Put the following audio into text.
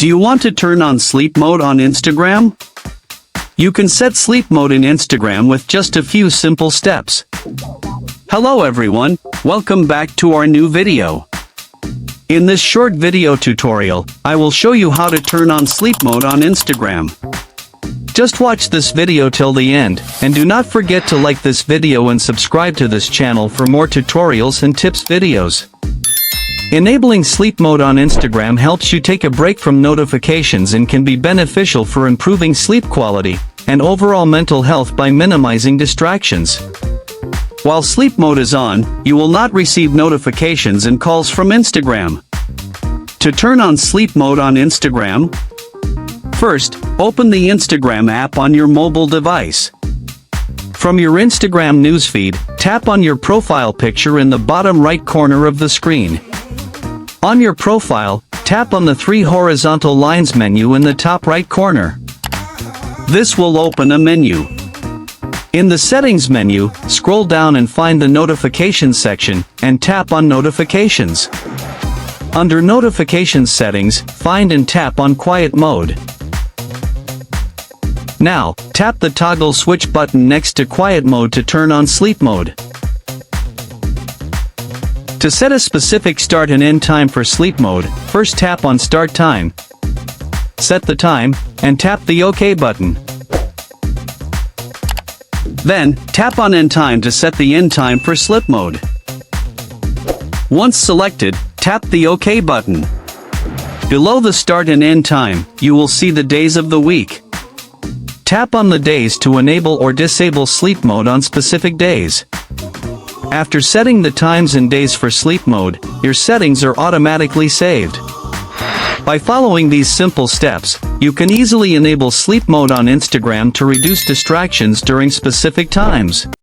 Do you want to turn on sleep mode on Instagram? You can set sleep mode in Instagram with just a few simple steps. Hello everyone, welcome back to our new video. In this short video tutorial, I will show you how to turn on sleep mode on Instagram. Just watch this video till the end, and do not forget to like this video and subscribe to this channel for more tutorials and tips videos. Enabling sleep mode on Instagram helps you take a break from notifications and can be beneficial for improving sleep quality and overall mental health by minimizing distractions. While sleep mode is on, you will not receive notifications and calls from Instagram. To turn on sleep mode on Instagram, first, open the Instagram app on your mobile device. From your Instagram newsfeed, tap on your profile picture in the bottom right corner of the screen. On your profile, tap on the three horizontal lines menu in the top right corner. This will open a menu. In the Settings menu, scroll down and find the Notifications section, and tap on Notifications. Under Notifications settings, find and tap on Quiet Mode. Now, tap the toggle switch button next to Quiet Mode to turn on Sleep Mode. To set a specific start and end time for Sleep Mode, first tap on Start Time, set the time, and tap the OK button. Then, tap on End Time to set the end time for Sleep Mode. Once selected, tap the OK button. Below the start and end time, you will see the days of the week. Tap on the days to enable or disable sleep mode on specific days. After setting the times and days for sleep mode, your settings are automatically saved. By following these simple steps, you can easily enable sleep mode on Instagram to reduce distractions during specific times.